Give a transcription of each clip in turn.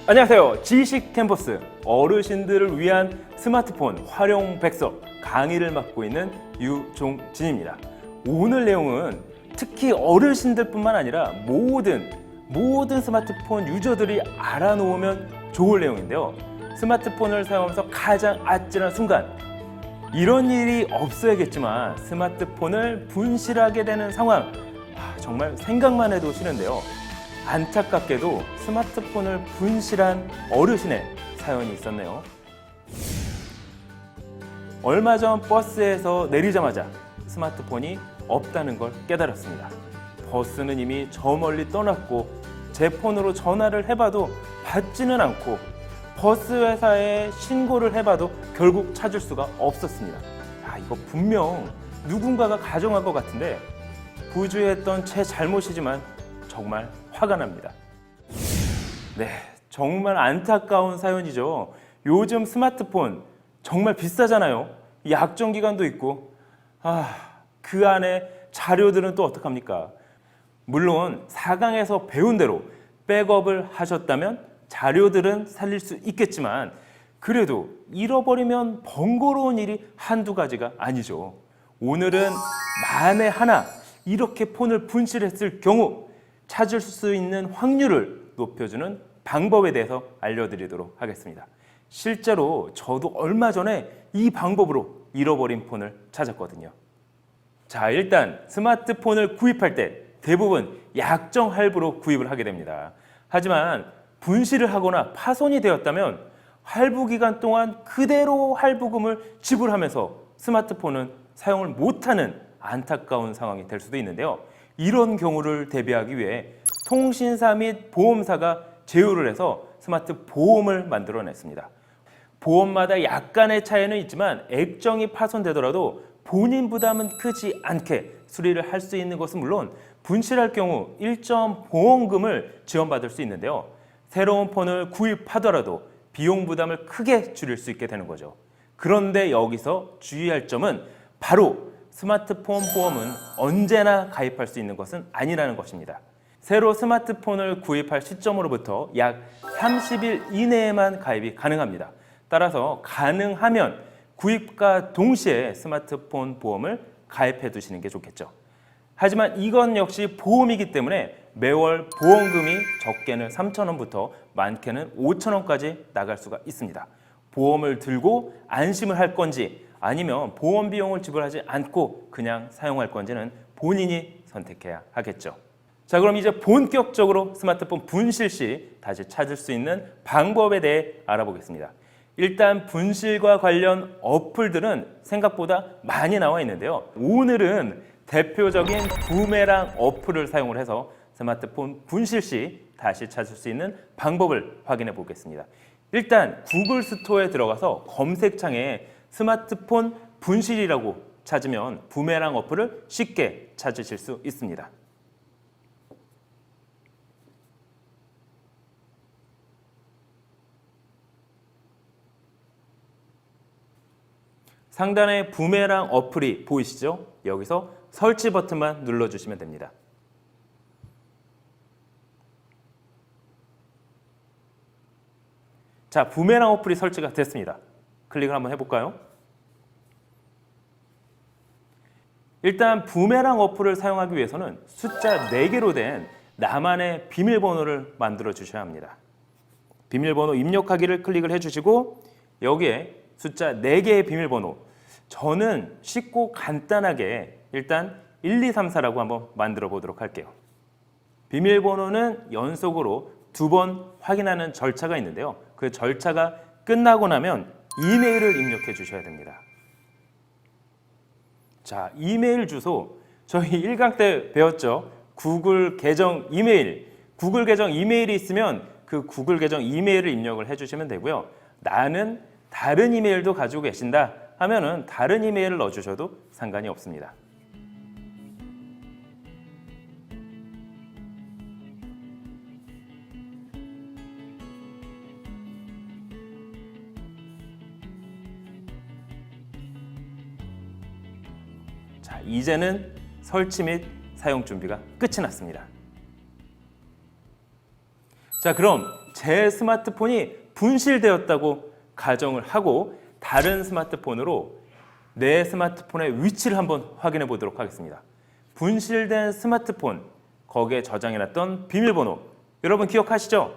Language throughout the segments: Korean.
안녕하세요. 지식 캠퍼스 어르신들을 위한 스마트폰 활용 백서 강의를 맡고 있는 유종진입니다. 오늘 내용은 특히 어르신들뿐만 아니라 모든 스마트폰 유저들이 알아놓으면 좋을 내용인데요. 스마트폰을 사용하면서 가장 아찔한 순간, 이런 일이 없어야겠지만 스마트폰을 분실하게 되는 상황, 정말 생각만 해도 싫은데요. 안타깝게도 스마트폰을 분실한 어르신의 사연이 있었네요. 얼마 전 버스에서 내리자마자 스마트폰이 없다는 걸 깨달았습니다. 버스는 이미 저 멀리 떠났고 제 폰으로 전화를 해봐도 받지는 않고 버스 회사에 신고를 해봐도 결국 찾을 수가 없었습니다. 이거 분명 누군가가 가져간 것 같은데 부주의했던 제 잘못이지만 정말 화가 납니다. 네, 정말 안타까운 사연이죠. 요즘 스마트폰 정말 비싸잖아요. 약정 기간도 있고, 그 안에 자료들은 또 어떡합니까? 물론 4강에서 배운 대로 백업을 하셨다면 자료들은 살릴 수 있겠지만 그래도 잃어버리면 번거로운 일이 한두 가지가 아니죠. 오늘은 만에 하나 이렇게 폰을 분실했을 경우 찾을 수 있는 확률을 높여주는 방법에 대해서 알려드리도록 하겠습니다. 실제로 저도 얼마 전에 이 방법으로 잃어버린 폰을 찾았거든요. 자, 일단 스마트폰을 구입할 때 대부분 약정 할부로 구입을 하게 됩니다. 하지만 분실을 하거나 파손이 되었다면 할부 기간 동안 그대로 할부금을 지불하면서 스마트폰은 사용을 못하는 안타까운 상황이 될 수도 있는데요. 이런 경우를 대비하기 위해 통신사 및 보험사가 제휴를 해서 스마트 보험을 만들어냈습니다. 보험마다 약간의 차이는 있지만 액정이 파손되더라도 본인 부담은 크지 않게 수리를 할 수 있는 것은 물론 분실할 경우 일정 보험금을 지원받을 수 있는데요. 새로운 폰을 구입하더라도 비용 부담을 크게 줄일 수 있게 되는 거죠. 그런데 여기서 주의할 점은 바로 스마트폰 보험은 언제나 가입할 수 있는 것은 아니라는 것입니다. 새로 스마트폰을 구입할 시점으로부터 약 30일 이내에만 가입이 가능합니다. 따라서 가능하면 구입과 동시에 스마트폰 보험을 가입해 두시는 게 좋겠죠. 하지만 이건 역시 보험이기 때문에 매월 보험금이 적게는 3,000원부터 많게는 5,000원까지 나갈 수가 있습니다. 보험을 들고 안심을 할 건지 아니면 보험 비용을 지불하지 않고 그냥 사용할 건지는 본인이 선택해야 하겠죠. 자, 그럼 이제 본격적으로 스마트폰 분실 시 다시 찾을 수 있는 방법에 대해 알아보겠습니다. 일단 분실과 관련 어플들은 생각보다 많이 나와 있는데요. 오늘은 대표적인 부메랑 어플을 사용을 해서 스마트폰 분실 시 다시 찾을 수 있는 방법을 확인해 보겠습니다. 일단 구글 스토어에 들어가서 검색창에 스마트폰 분실이라고 찾으면 부메랑 어플을 쉽게 찾으실 수 있습니다. 상단에 부메랑 어플이 보이시죠? 여기서 설치 버튼만 눌러주시면 됩니다. 자, 부메랑 어플이 설치가 됐습니다. 클릭을 한번 해볼까요? 일단 부메랑 어플을 사용하기 위해서는 숫자 4개로 된 나만의 비밀번호를 만들어 주셔야 합니다. 비밀번호 입력하기를 클릭을 해주시고 여기에 숫자 4개의 비밀번호, 저는 쉽고 간단하게 일단 1234라고 한번 만들어 보도록 할게요. 비밀번호는 연속으로 2번 확인하는 절차가 있는데요. 그 절차가 끝나고 나면 이메일을 입력해 주셔야 됩니다. 자, 이메일 주소, 저희 1강 때 배웠죠. 구글 계정 이메일, 구글 계정 이메일이 있으면 그 구글 계정 이메일을 입력을 해주시면 되고요. 나는 다른 이메일도 가지고 계신다 하면은 다른 이메일을 넣어주셔도 상관이 없습니다. 자, 이제는 설치 및 사용 준비가 끝이 났습니다. 자, 그럼 제 스마트폰이 분실되었다고 가정을 하고 다른 스마트폰으로 내 스마트폰의 위치를 한번 확인해 보도록 하겠습니다. 분실된 스마트폰, 거기에 저장해놨던 비밀번호 여러분 기억하시죠?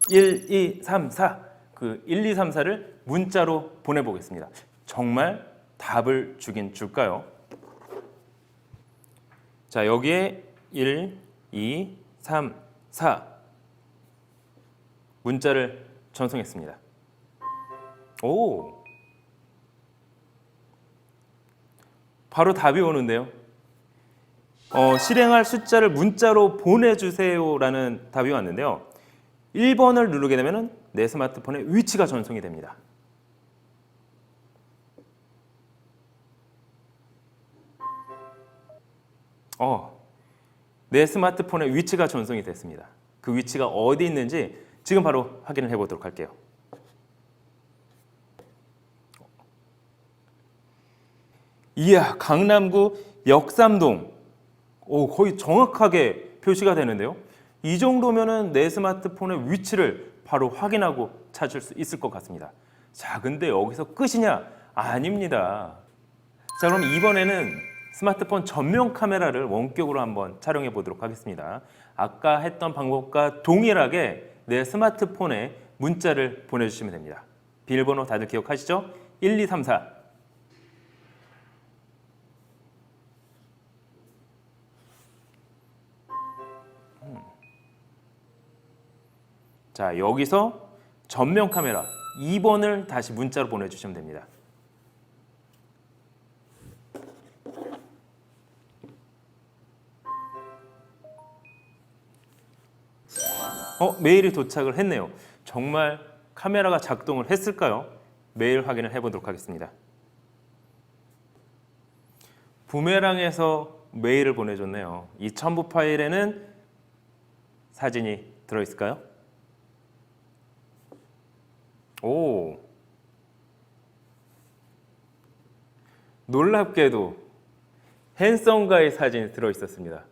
1234, 그 1234를 문자로 보내보겠습니다. 정말 답을 주긴 줄까요? 자, 여기에 1, 2, 3, 4 문자를 전송했습니다. 오, 바로 답이 오는데요. 실행할 숫자를 문자로 보내주세요라는 답이 왔는데요. 1번을 누르게 되면 내 스마트폰에 위치가 전송이 됩니다. 내 스마트폰에 위치가 전송이 됐습니다. 그 위치가 어디 있는지 지금 바로 확인을 해보도록 할게요. 이야, 강남구 역삼동. 거의 정확하게 표시가 되는데요. 이 정도면은 내 스마트폰의 위치를 바로 확인하고 찾을 수 있을 것 같습니다. 자, 근데 여기서 끝이냐? 아닙니다. 자, 그럼 이번에는 스마트폰 전면 카메라를 원격으로 한번 촬영해 보도록 하겠습니다. 아까 했던 방법과 동일하게 내 스마트폰에 문자를 보내주시면 됩니다. 비밀번호 다들 기억하시죠? 1234. 자, 여기서 전면 카메라 2번을 다시 문자로 보내주시면 됩니다. 메일이 도착을 했네요. 정말 카메라가 작동을 했을까요? 메일 확인을 해보도록 하겠습니다. 부메랑에서 메일을 보내줬네요. 이 첨부 파일에는 사진이 들어있을까요? 오, 놀랍게도 핸섬가의 사진이 들어있었습니다.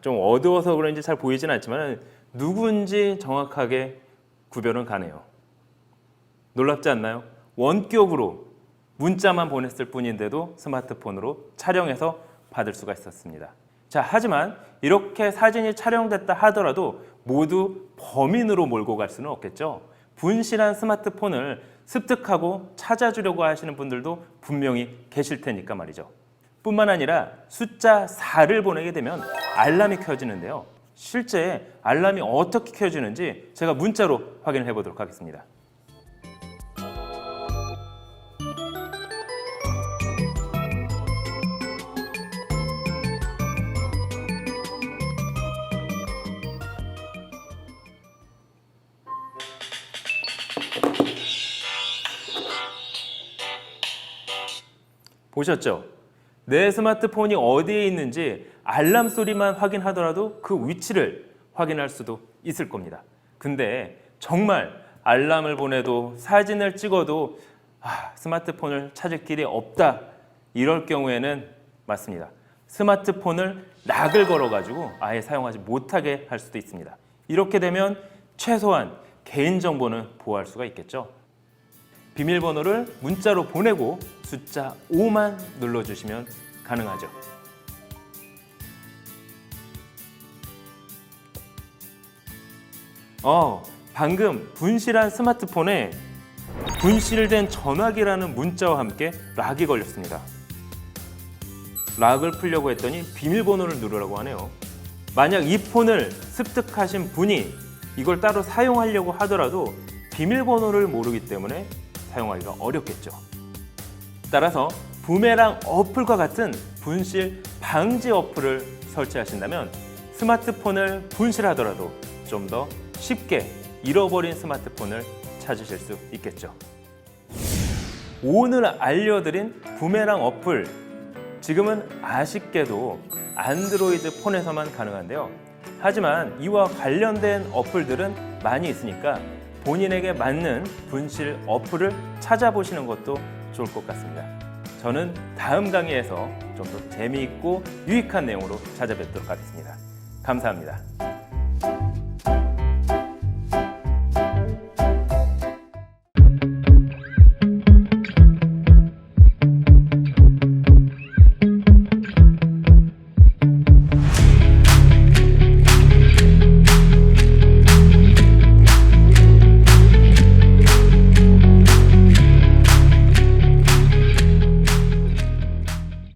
좀 어두워서 그런지 잘 보이진 않지만 누군지 정확하게 구별은 가네요. 놀랍지 않나요? 원격으로 문자만 보냈을 뿐인데도 스마트폰으로 촬영해서 받을 수가 있었습니다. 자, 하지만 이렇게 사진이 촬영됐다 하더라도 모두 범인으로 몰고 갈 수는 없겠죠. 분실한 스마트폰을 습득하고 찾아주려고 하시는 분들도 분명히 계실 테니까 말이죠. 뿐만 아니라 숫자 4를 보내게 되면 알람이 켜지는데요. 실제 알람이 어떻게 켜지는지 제가 문자로 확인해 보도록 하겠습니다. 보셨죠? 내 스마트폰이 어디에 있는지 알람 소리만 확인하더라도 그 위치를 확인할 수도 있을 겁니다. 근데 정말 알람을 보내도 사진을 찍어도 스마트폰을 찾을 길이 없다, 이럴 경우에는 맞습니다. 스마트폰을 락을 걸어가지고 아예 사용하지 못하게 할 수도 있습니다. 이렇게 되면 최소한 개인정보는 보호할 수가 있겠죠. 비밀번호를 문자로 보내고 숫자 5만 눌러주시면 가능하죠. 방금 분실한 스마트폰에 분실된 전화기라는 문자와 함께 락이 걸렸습니다. 락을 풀려고 했더니 비밀번호를 누르라고 하네요. 만약 이 폰을 습득하신 분이 이걸 따로 사용하려고 하더라도 비밀번호를 모르기 때문에 사용하기가 어렵겠죠. 따라서 부메랑 어플과 같은 분실 방지 어플을 설치하신다면 스마트폰을 분실하더라도 좀 더 쉽게 잃어버린 스마트폰을 찾으실 수 있겠죠. 오늘 알려드린 부메랑 어플, 지금은 아쉽게도 안드로이드 폰에서만 가능한데요. 하지만 이와 관련된 어플들은 많이 있으니까 본인에게 맞는 분실 어플을 찾아보시는 것도 좋을 것 같습니다. 저는 다음 강의에서 좀 더 재미있고 유익한 내용으로 찾아뵙도록 하겠습니다. 감사합니다.